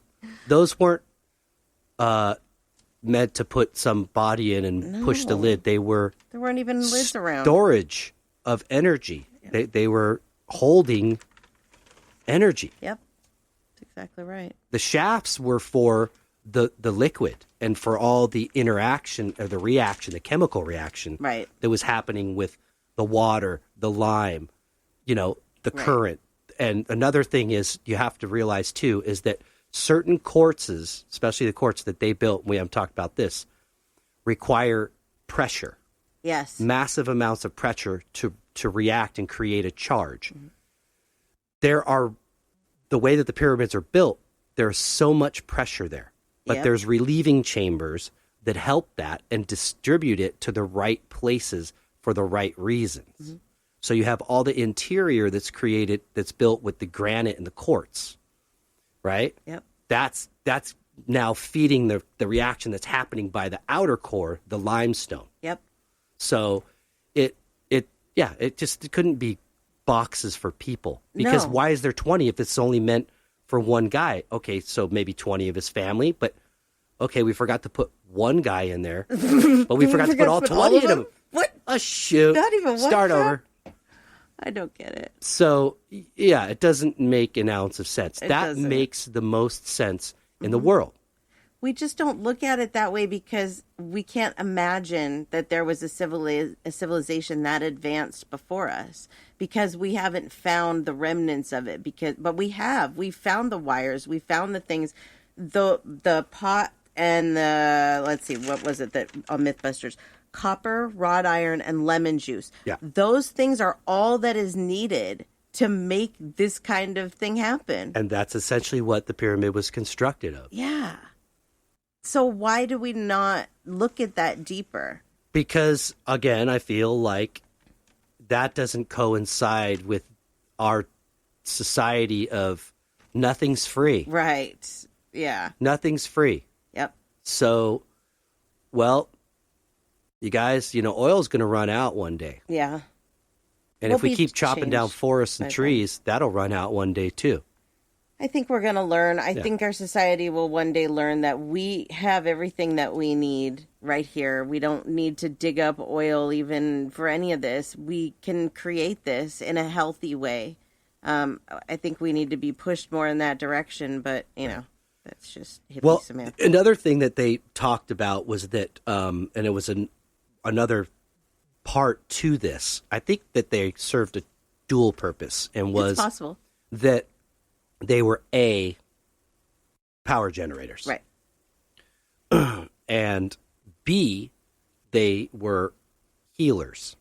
Those weren't meant to put some body in and push the lid. There weren't even lids around. Storage of energy. Yeah. They were holding energy. Yep. That's exactly right. The shafts were for the liquid and for all the interaction or the reaction, the chemical reaction that was happening with the water, the lime, the current. And another thing is you have to realize too is that certain quartzes, especially the quartz that they built, we haven't talked about this, require pressure. Yes. Massive amounts of pressure to react and create a charge. The way that the pyramids are built, there's so much pressure there. But there's relieving chambers that help that and distribute it to the right places for the right reasons. So you have all the interior that's created, that's built with the granite and the quartz, right? Yep. That's now feeding the reaction that's happening by the outer core, the limestone. Yep. So it couldn't be boxes for people. Because why is there 20 if it's only meant for one guy? Okay, so maybe 20 of his family, but okay, we forgot to put one guy in there, but we forgot to put all 20 of them. What? Oh, shoot. Not even one. Start over. I don't get it. So, yeah, it doesn't make an ounce of sense. That doesn't. makes the most sense in the world. We just don't look at it that way because we can't imagine that there was a civilization that advanced before us, because we haven't found the remnants of it. But we found the wires, we found the things, the pot and the, let's see, what was it that on Mythbusters? Copper, wrought iron, and lemon juice. Yeah. Those things are all that is needed to make this kind of thing happen. And that's essentially what the pyramid was constructed of. Yeah. So why do we not look at that deeper? Because, again, I feel like that doesn't coincide with our society of nothing's free. Right. Yeah. Nothing's free. Yep. So, well, you guys, oil's going to run out one day. Yeah. And if we keep chopping down forests and trees, that'll run out one day too. I think we're going to learn. I think our society will one day learn that we have everything that we need right here. We don't need to dig up oil even for any of this. We can create this in a healthy way. I think we need to be pushed more in that direction, but, that's just hippie Samantha. Another thing that they talked about was that, and it was another part to this, I think that they served a dual purpose, and was it's possible that they were power generators, right? And B, they were healers.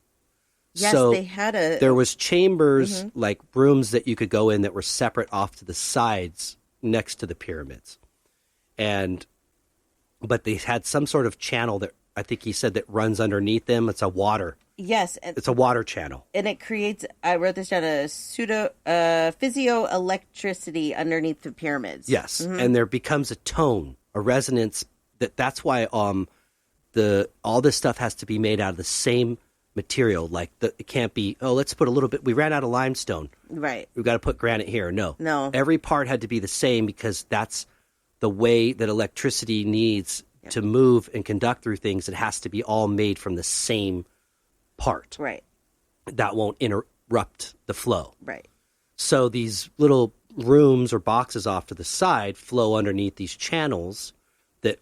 Yes, so they had there was chambers, like rooms that you could go in that were separate off to the sides next to the pyramids, but they had some sort of channel that I think he said that runs underneath them. It's a water. Yes. It's a water channel. And it creates, I wrote this down, physio-electricity underneath the pyramids. Yes. And there becomes a tone, a resonance. That's why all this stuff has to be made out of the same material. Like it can't be, let's put a little bit, we ran out of limestone. Right. We've got to put granite here. No. Every part had to be the same, because that's the way that electricity needs to move and conduct through things. It has to be all made from the same part. Right. That won't interrupt the flow. Right. So these little rooms or boxes off to the side flow underneath these channels that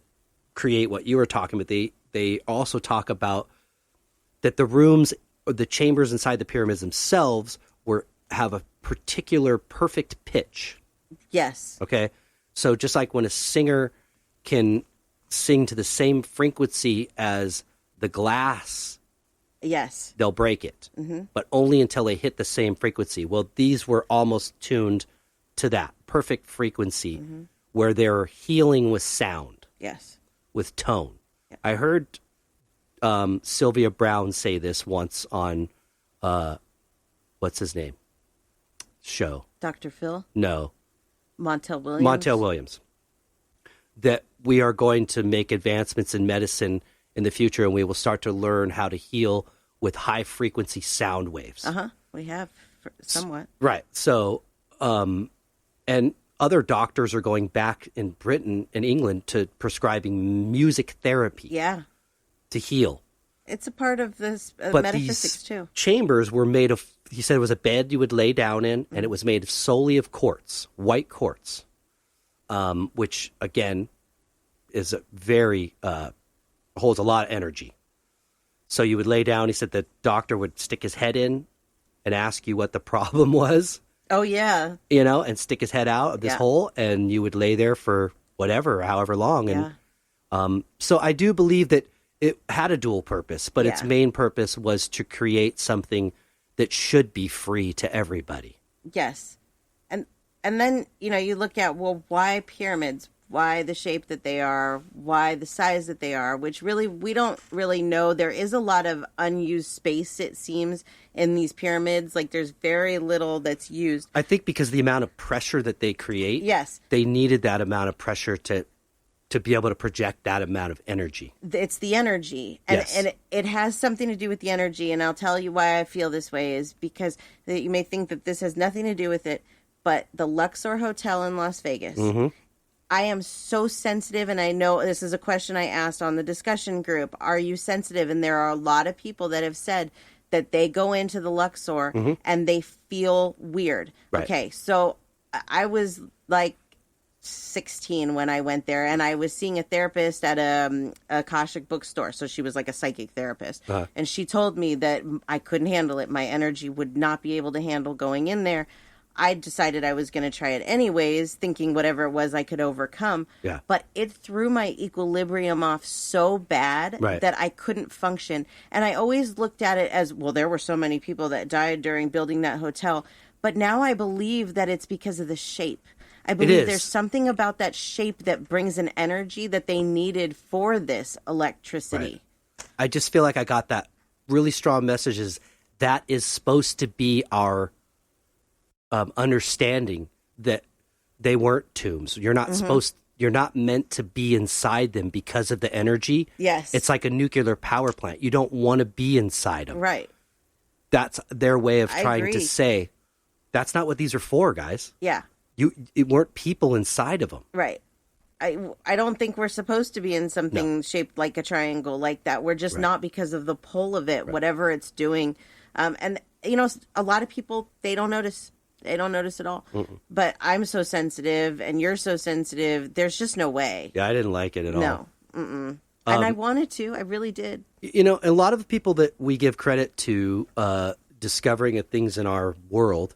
create what you were talking about. They also talk about that the rooms or the chambers inside the pyramids themselves have a particular perfect pitch. Yes. Okay. So just like when a singer can sing to the same frequency as the glass, yes, they'll break it, but only until they hit the same frequency. Well, these were almost tuned to that perfect frequency, where they're healing with sound, yes, with tone. Yep. I heard Sylvia Brown say this once on what's his name show? Dr. Phil? No. Montel Williams. That we are going to make advancements in medicine in the future, and we will start to learn how to heal with high-frequency sound waves. We have somewhat. Right. So, and other doctors are going back in Britain and England to prescribing music therapy. Yeah. To heal. It's a part of this metaphysics, too. Chambers were made of, he said it was a bed you would lay down in, and it was made solely of quartz, white quartz. Which again is a very holds a lot of energy. So you would lay down. He said the doctor would stick his head in and ask you what the problem was. Oh yeah, and stick his head out of this hole, and you would lay there for however long. And so I do believe that it had a dual purpose, but its main purpose was to create something that should be free to everybody. Yes. And then, you look at, why pyramids? Why the shape that they are? Why the size that they are? Which really, we don't really know. There is a lot of unused space, it seems, in these pyramids. Like, there's very little that's used. I think because the amount of pressure that they create, yes, they needed that amount of pressure to be able to project that amount of energy. It's the energy. And it has something to do with the energy. And I'll tell you why I feel this way is because you may think that this has nothing to do with it. But the Luxor Hotel in Las Vegas, I am so sensitive, and I know this is a question I asked on the discussion group. Are you sensitive? And there are a lot of people that have said that they go into the Luxor and they feel weird. Right. Okay, so I was like 16 when I went there, and I was seeing a therapist at a Akashic bookstore. So she was like a psychic therapist. And she told me that I couldn't handle it. My energy would not be able to handle going in there. I decided I was going to try it anyways, thinking whatever it was I could overcome. Yeah. But it threw my equilibrium off so bad that I couldn't function. And I always looked at it as, well, there were so many people that died during building that hotel. But now I believe that it's because of the shape. I believe there's something about that shape that brings an energy that they needed for this electricity. Right. I just feel like I got that really strong messages. That is supposed to be our understanding that they weren't tombs. You're not you're not meant to be inside them because of the energy. Yes. It's like a nuclear power plant. You don't want to be inside them. Right. That's their way of trying agree. to say, that's not what these are for, guys. Yeah. It weren't people inside of them. Right. I don't think we're supposed to be in something shaped like a triangle like that. We're just not because of the pull of it, whatever it's doing. And, you know, a lot of people, they don't notice. They don't notice at all. But I'm so sensitive and you're so sensitive. There's just no way. Yeah, I didn't like it at all. No. And I wanted to. I really did. You know, a lot of the people that we give credit to discovering things in our world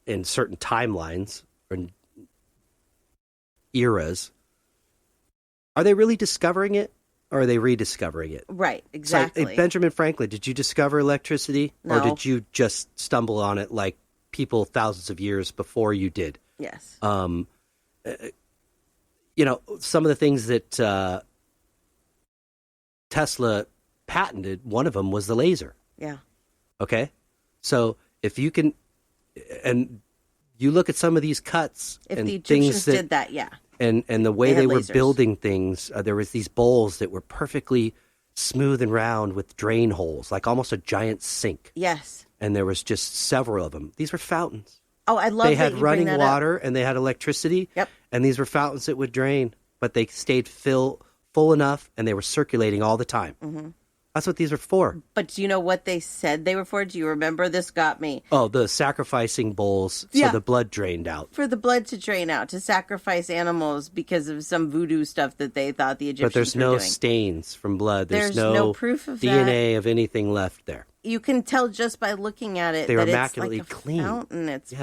in certain timelines or eras, are they really discovering it or are they rediscovering it? Right, exactly. So, Benjamin Franklin, did you discover electricity? No. Or did you just stumble on it like people thousands of years before you did? Yes. You know, some of the things that Tesla patented, one of them was the laser. Yeah. Okay? So if you can, and you look at some of these cuts If and the things Egyptians did that, yeah. and the way They they had were lasers. building things, there was these bowls that were perfectly smooth and round with drain holes, like almost a giant sink. Yes. And there was just several of them. These were fountains. Oh, I love They that had you bring running that water up. and they had electricity. Yep. And these were fountains that would drain, but they stayed full enough and they were circulating all the time. Mm-hmm. That's what these are for. But do you know what they said they were for? Do you remember? This got me. Oh, the sacrificing bowls so the blood drained out. For the blood to drain out, to sacrifice animals because of some voodoo stuff that they thought the Egyptians But there's were no doing. stains from blood. There's no no proof of DNA of anything left there. You can tell just by looking at it They were that immaculately it's like a clean. fountain. It's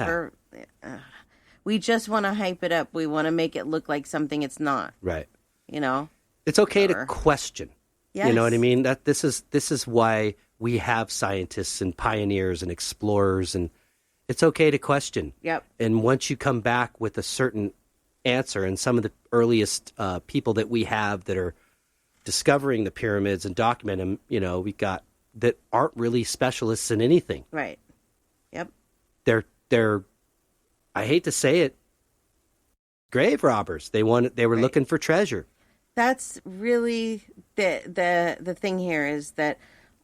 we just want to hype it up. We want to make it look like something it's not. Right. You know? It's okay Or- to question. Yes. You know what I mean? That this is why we have scientists and pioneers and explorers, and it's okay to question. Yep. And once you come back with a certain answer, and some of the earliest people that we have that are discovering the pyramids and document them, you know, we got that aren't really specialists in anything. Right. Yep. They're I hate to say it, grave robbers. They were looking for treasure. That's really the thing here is that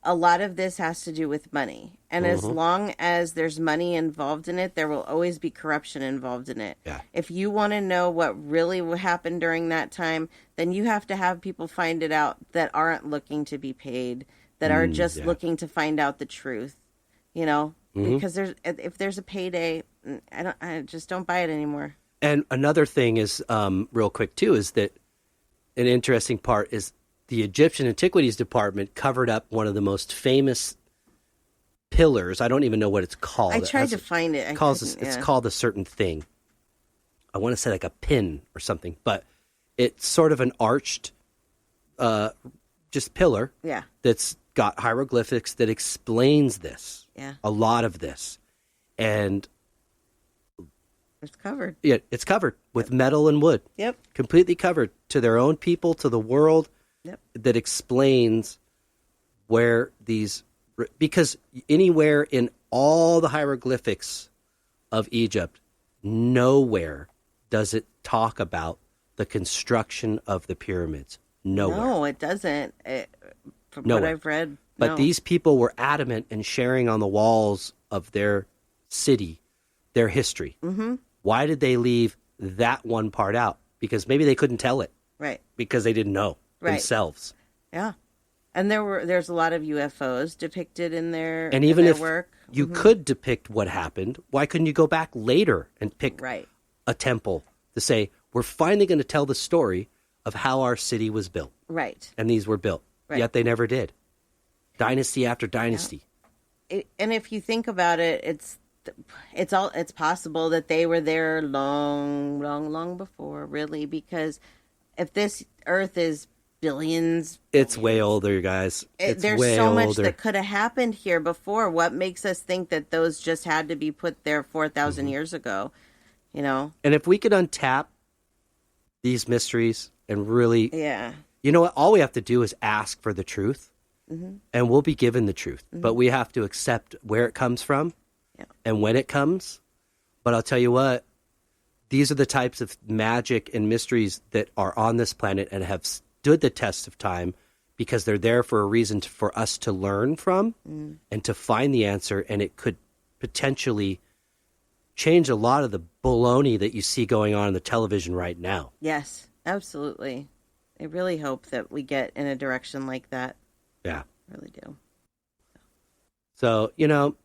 a lot of this has to do with money. And as long as there's money involved in it, there will always be corruption involved in it. Yeah. If you want to know what really happened during that time, then you have to have people find it out that aren't looking to be paid, that are just looking to find out the truth, you know, because if there's a payday, I just don't buy it anymore. And another thing is, real quick too, is that an interesting part is the Egyptian Antiquities Department covered up one of the most famous pillars. I don't even know what it's called. I tried to find it. It's called a certain thing. I want to say like a pin or something, but it's sort of an arched, just pillar. Yeah. That's got hieroglyphics that explains this. Yeah. A lot of this, and It's covered. yeah, it's covered with metal and wood. Yep. Completely covered to their own people, to the world. Yep. That explains where these, because anywhere in all the hieroglyphics of Egypt, nowhere does it talk about the construction of the pyramids. Nowhere. No, it doesn't. From Nowhere. what I've read. But no. these people were adamant in sharing on the walls of their city their history. Mm-hmm. Why did they leave that one part out? Because maybe they couldn't tell it. Right. Because they didn't know Right. themselves. Yeah. And there's a lot of UFOs depicted in their And even in their if work. you could depict what happened, why couldn't you go back later and pick Right. a temple to say, we're finally going to tell the story of how our city was built. Right. And these were built. Right. Yet they never did. Dynasty after dynasty. Yeah. And if you think about it, it's possible that they were there long before, really, because if this earth is billions, it's way older, guys. There's way so much older. that could have happened here before. What makes us think that those just had to be put there 4,000 years ago? You know? And if we could untap these mysteries and really, yeah, you know what? All we have to do is ask for the truth, and we'll be given the truth. But we have to accept where it comes from and when it comes. But I'll tell you what, these are the types of magic and mysteries that are on this planet and have stood the test of time because they're there for a reason for us to learn from and to find the answer. And it could potentially change a lot of the baloney that you see going on in the television right now. Yes, absolutely. I really hope that we get in a direction like that. Yeah. I really do. So, you know,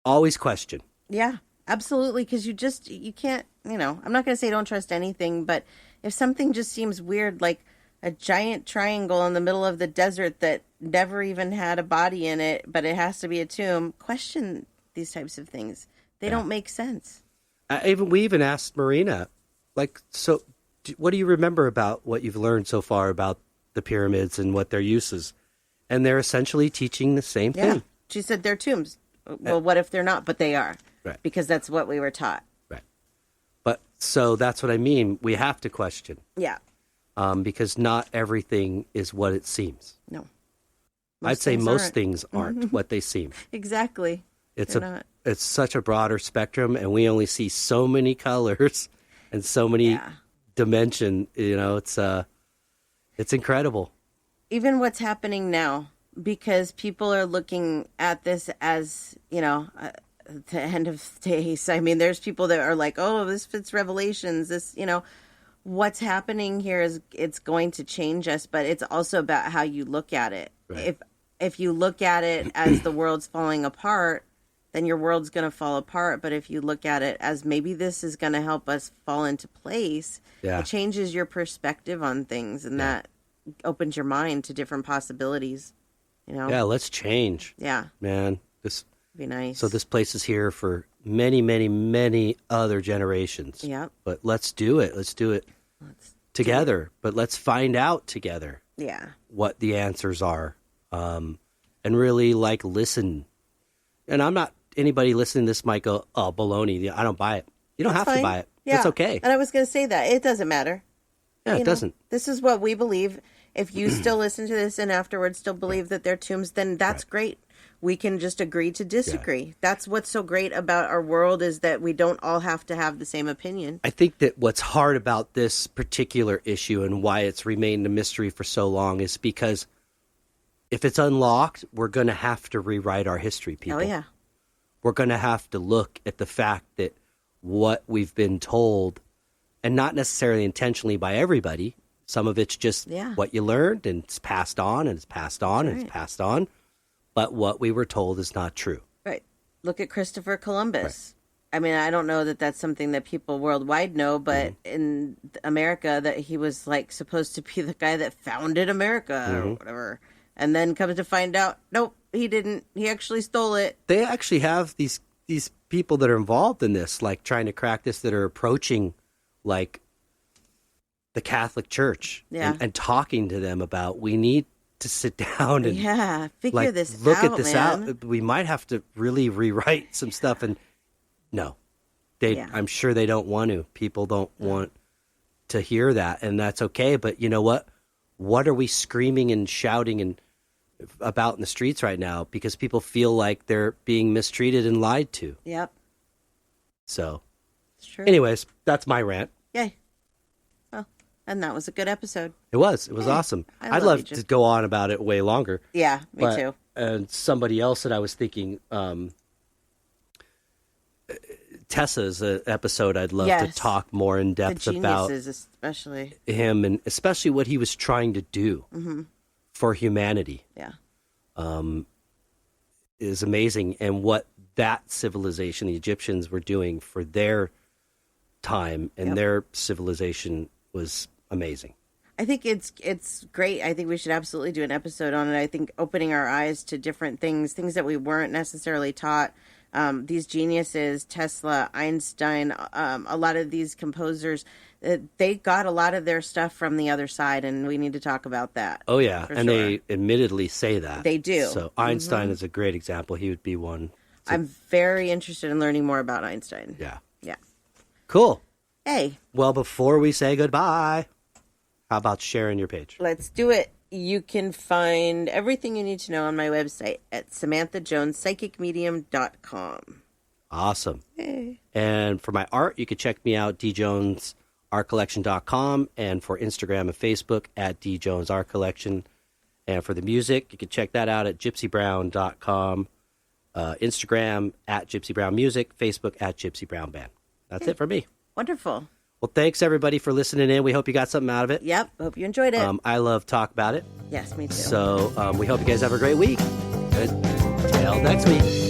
always question. Yeah, absolutely. Because you can't, you know, I'm not going to say don't trust anything, but if something just seems weird, like a giant triangle in the middle of the desert that never even had a body in it, but it has to be a tomb, question these types of things. They don't make sense. We even asked Marina, like, so what do you remember about what you've learned so far about the pyramids and what their uses? And they're essentially teaching the same thing. She said they're tombs. Well, what if they're not? But they are. Right. Because that's what we were taught. Right. But so that's what I mean. We have to question. Yeah. Because not everything is what it seems. No. I'd say most aren't. things aren't what they seem. Exactly. It's such a broader spectrum, and we only see so many colors and so many dimension. You know, it's incredible. Even what's happening now, because people are looking at this as, you know, the end of days. I mean, there's people that are like, oh, this fits Revelations. This, you know, what's happening here is it's going to change us, but it's also about how you look at it. Right. If you look at it as the world's falling apart, then your world's going to fall apart. But if you look at it as maybe this is going to help us fall into place, it changes your perspective on things, and that opens your mind to different possibilities. You know? Yeah, let's change. Yeah. Man, this would be nice. So this place is here for many, many, many other generations. Yep. But let's do it. Let's do it together. But let's find out together. Yeah. What the answers are. And really, like, listen. And I'm not, anybody listening to this might go, oh, baloney. I don't buy it. You don't have to buy it. Yeah. It's okay. And I was going to say that. It doesn't matter. Yeah, it doesn't. This is what we believe. If you still listen to this and afterwards still believe that they're tombs, then that's great. We can just agree to disagree. Yeah. That's what's so great about our world, is that we don't all have to have the same opinion. I think that what's hard about this particular issue and why it's remained a mystery for so long is because if it's unlocked, we're going to have to rewrite our history, people. Oh, yeah. We're going to have to look at the fact that what we've been told, and not necessarily intentionally by everybody, some of it's just what you learned, and it's passed on, and it's passed on, and it's passed on. But what we were told is not true. Right. Look at Christopher Columbus. Right. I mean, I don't know that that's something that people worldwide know, but in America, that he was like supposed to be the guy that founded America or whatever. And then comes to find out, nope, he didn't. He actually stole it. They actually have these people that are involved in this, like trying to crack this, that are approaching like the Catholic Church and talking to them about, we need to sit down and figure this look out, at this man. out. We might have to really rewrite some stuff. And no, I'm sure they don't want to. People don't want to hear that, and that's okay. But you know what? What are we screaming and shouting and about in the streets right now? Because people feel like they're being mistreated and lied to. Yep. So, it's true. Anyways, that's my rant. Yay. Well, and that was a good episode. It was awesome. I'd love to go on about it way longer. Yeah, me too. And somebody else that I was thinking, Tessa's episode, I'd love to talk more in depth about, especially him, and especially what he was trying to do for humanity. Yeah. Is amazing, and what that civilization, the Egyptians, were doing for their time, and their civilization was amazing. I think it's great. I think we should absolutely do an episode on it. I think opening our eyes to different things that we weren't necessarily taught. These geniuses, Tesla, Einstein, a lot of these composers, they got a lot of their stuff from the other side, and we need to talk about that. Oh, yeah. And they admittedly say that. They do. So Einstein is a great example. He would be one. I'm very interested in learning more about Einstein. Yeah. Yeah. Cool. Hey. Well, before we say goodbye, how about sharing your page? Let's do it. You can find everything you need to know on my website at SamanthaJonesPsychicMedium.com. Awesome. Hey. And for my art, you can check me out, djonesartcollection.com, and for Instagram and Facebook at djonesartcollection. And for the music, you can check that out at gypsybrown.com, Instagram at gypsybrownmusic, Facebook at gypsybrownband. That's it for me. Wonderful. Well, thanks, everybody, for listening in. We hope you got something out of it. Yep. Hope you enjoyed it. I love talk about it. Yes, me too. So we hope you guys have a great week. Until next week.